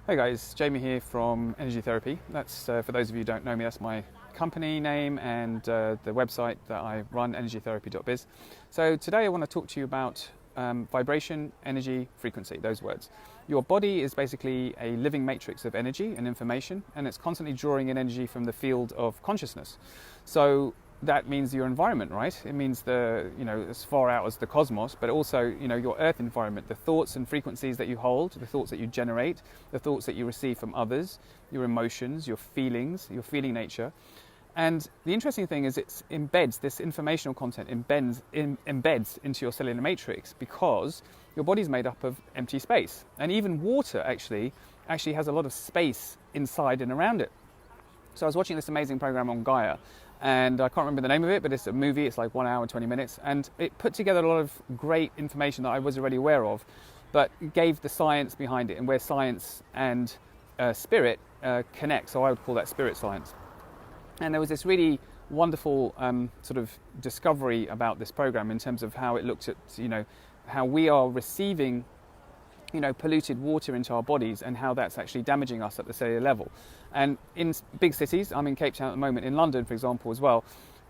Hey guys, Jamie here from Energy Therapy. That's for those of you who don't know me, that's my company name and the website that I run, energytherapy.biz. So today I want to talk to you about vibration, energy, frequency, those words. Your body is basically a living matrix of energy and information, and it's constantly drawing in energy from the field of consciousness. So that means your environment, right? It means as far out as the cosmos, but also, your earth environment, the thoughts and frequencies that you hold, the thoughts that you generate, the thoughts that you receive from others, your emotions, your feelings, your feeling nature. And the interesting thing is this informational content embeds into your cellular matrix because your body's made up of empty space. And even water actually has a lot of space inside and around it. So I was watching this amazing program on Gaia, and I can't remember the name of it, but it's a movie, it's like 1 hour and 20 minutes, and it put together a lot of great information that I was already aware of, but gave the science behind it and where science and spirit connect, so I would call that spirit science. And there was this really wonderful sort of discovery about this program in terms of how it looked at, how we are receiving polluted water into our bodies and how that's actually damaging us at the cellular level. And in big cities, I'm in Cape Town at the moment, in London, for example, as well,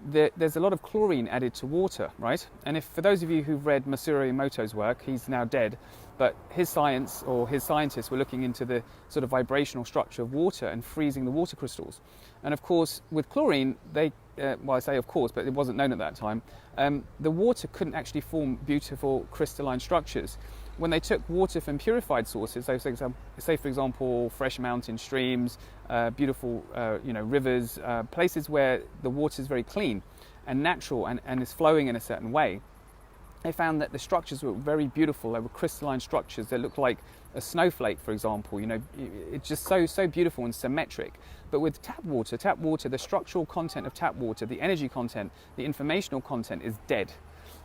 there's a lot of chlorine added to water, right? And for those of you who've read Masaru Emoto's work, he's now dead, but his scientists were looking into the sort of vibrational structure of water and freezing the water crystals. And of course, with chlorine, I say of course, but it wasn't known at that time, the water couldn't actually form beautiful crystalline structures. When they took water from purified sources, so say for example fresh mountain streams, beautiful rivers, places where the water is very clean and natural and is flowing in a certain way, they found that the structures were very beautiful. They were crystalline structures that looked like a snowflake, for example. It's just so beautiful and symmetric. But with tap water, the structural content of tap water, the energy content, the informational content is dead.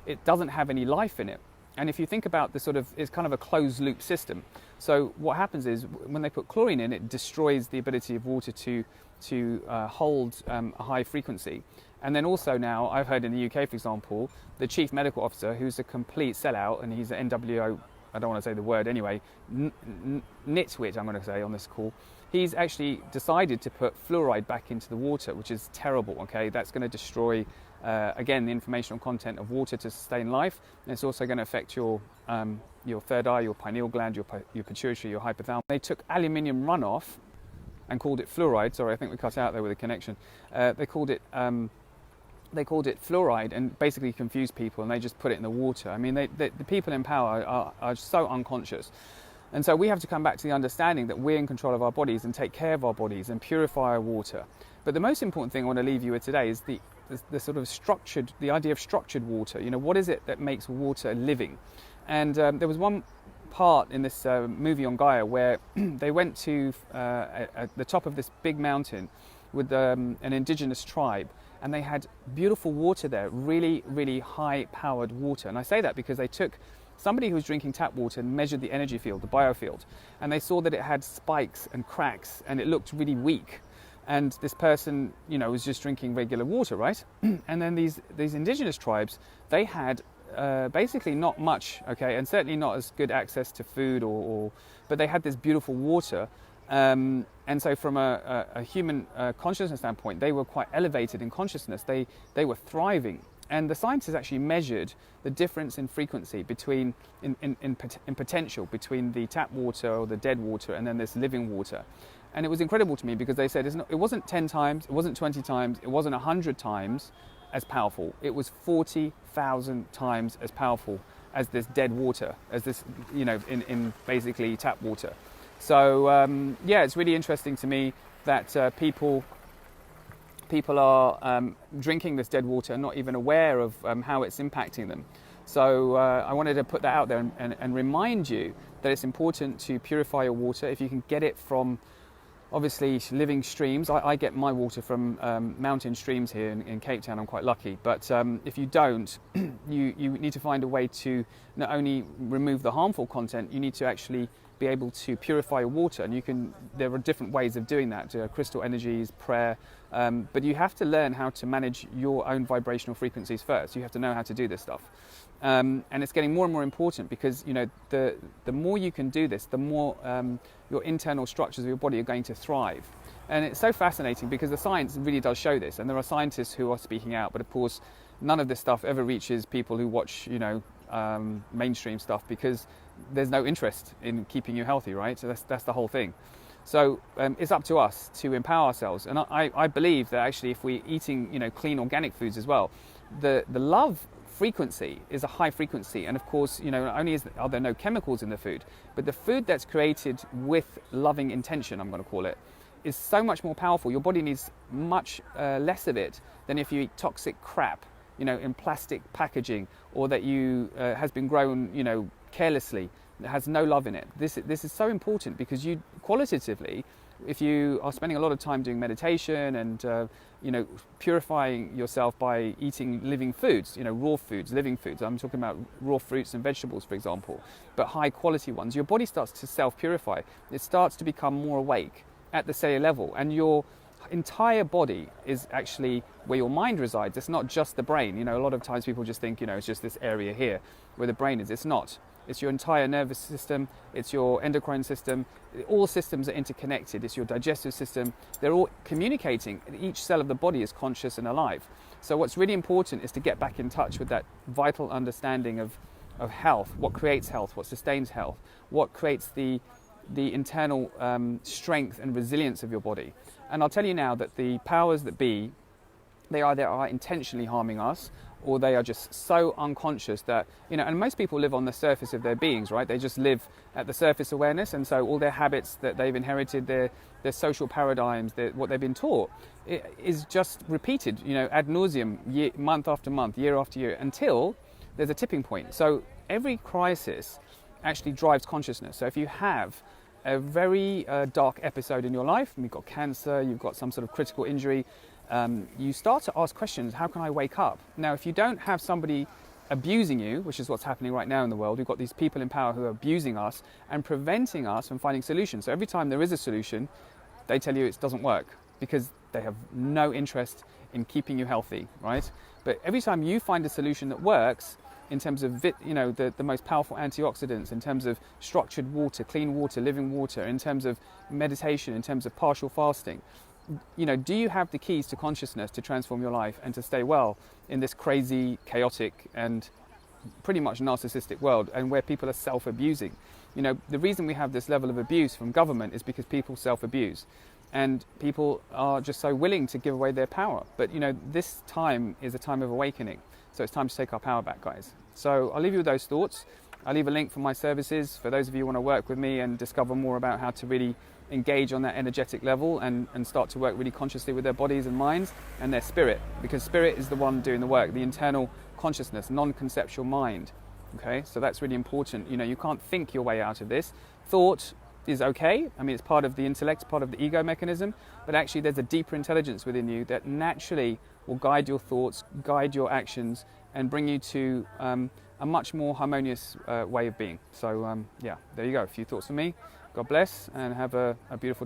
It doesn't have any life in it. And if you think about it's kind of a closed loop system. So what happens is when they put chlorine in, it destroys the ability of water to hold a high frequency. And then also now, I've heard in the UK, for example, the chief medical officer, who's a complete sellout, and he's an NWO, I don't want to say the word anyway, nitwit, I'm going to say on this call, he's actually decided to put fluoride back into the water, which is terrible, okay? That's going to destroy, again, the informational content of water to sustain life, and it's also going to affect your third eye, your pineal gland, your pituitary, your hypothalamus. They took aluminium runoff and called it fluoride. Sorry, I think we cut out there with a connection. They called it fluoride and basically confused people, and they just put it in the water. I mean, the people in power are so unconscious. And so we have to come back to the understanding that we're in control of our bodies and take care of our bodies and purify our water. But the most important thing I want to leave you with today is the sort of the idea of structured water. What is it that makes water living? And there was one part in this movie on Gaia where they went to at the top of this big mountain with an indigenous tribe, and they had beautiful water there, really, really high-powered water. And I say that because they took somebody who was drinking tap water and measured the energy field, the biofield, and they saw that it had spikes and cracks, and it looked really weak. And this person, was just drinking regular water, right? And then these indigenous tribes, they had basically not much, okay, and certainly not as good access to food, but they had this beautiful water. And so from a human consciousness standpoint, they were quite elevated in consciousness. They were thriving. And the scientists actually measured the difference in frequency between, in potential, between the tap water or the dead water and then this living water. And it was incredible to me because they said it wasn't 10 times, it wasn't 20 times, it wasn't 100 times as powerful. It was 40,000 times as powerful as this dead water, as this, in basically tap water. So, it's really interesting to me that people are drinking this dead water and not even aware of how it's impacting them. So I wanted to put that out there and remind you that it's important to purify your water. If you can get it from, obviously, living streams. I get my water from mountain streams here in Cape Town. I'm quite lucky. But if you don't, you need to find a way to not only remove the harmful content, you need to actually be able to purify your water, and there are different ways of doing that, crystal energies, prayer, but you have to learn how to manage your own vibrational frequencies first. You have to know how to do this stuff. And it's getting more and more important because, you know, the more you can do this, the more your internal structures of your body are going to thrive. And it's so fascinating because the science really does show this, and there are scientists who are speaking out, but of course none of this stuff ever reaches people who watch, you know, mainstream stuff, because there's no interest in keeping you healthy, right? So that's the whole thing. So it's up to us to empower ourselves, and I believe that actually if we're eating, you know, clean organic foods as well, the love frequency is a high frequency, and of course, you know, not only are there no chemicals in the food, but the food that's created with loving intention, I'm going to call it, is so much more powerful. Your body needs much less of it than if you eat toxic crap, you know, in plastic packaging, or that has been grown, you know, carelessly. It has no love in it. This is so important because you qualitatively, if you are spending a lot of time doing meditation and you know, purifying yourself by eating living foods, you know, raw foods, living foods. I'm talking about raw fruits and vegetables, for example, but high quality ones. Your body starts to self-purify. It starts to become more awake at the cellular level, and your entire body is actually where your mind resides. It's not just the brain. You know, a lot of times people just think, you know, it's just this area here where the brain is. It's not. It's your entire nervous system, it's your endocrine system, all systems are interconnected, it's your digestive system, they're all communicating. Each cell of the body is conscious and alive. So what's really important is to get back in touch with that vital understanding of health, what creates health, what sustains health, what creates the internal strength and resilience of your body. And I'll tell you now that the powers that be, they either are intentionally harming us, or they are just so unconscious that, you know, and most people live on the surface of their beings, right? They just live at the surface awareness, and so all their habits that they've inherited, their social paradigms, what they've been taught, it is just repeated, you know, ad nauseum, month after month, year after year, until there's a tipping point. So every crisis actually drives consciousness. So if you have a very dark episode in your life, and you've got cancer, you've got some sort of critical injury, you start to ask questions, how can I wake up? Now, if you don't have somebody abusing you, which is what's happening right now in the world, we've got these people in power who are abusing us and preventing us from finding solutions. So every time there is a solution, they tell you it doesn't work because they have no interest in keeping you healthy, right? But every time you find a solution that works, in terms of, you know, the most powerful antioxidants, in terms of structured water, clean water, living water, in terms of meditation, in terms of partial fasting, you know, do you have the keys to consciousness to transform your life and to stay well in this crazy, chaotic, and pretty much narcissistic world, and where people are self-abusing? You know, the reason we have this level of abuse from government is because people self-abuse, and people are just so willing to give away their power. But, you know, this time is a time of awakening, so it's time to take our power back, guys. So I'll leave you with those thoughts. I'll leave a link for my services for those of you who want to work with me and discover more about how to really engage on that energetic level and start to work really consciously with their bodies and minds and their spirit, because spirit is the one doing the work, the internal consciousness, non-conceptual mind. Okay, so that's really important. You know, you can't think your way out of this. Thought is okay. I mean, it's part of the intellect, part of the ego mechanism, but actually there's a deeper intelligence within you that naturally will guide your thoughts, guide your actions, and bring you to a much more harmonious way of being. So yeah, there you go. A few thoughts from me. God bless, and have a beautiful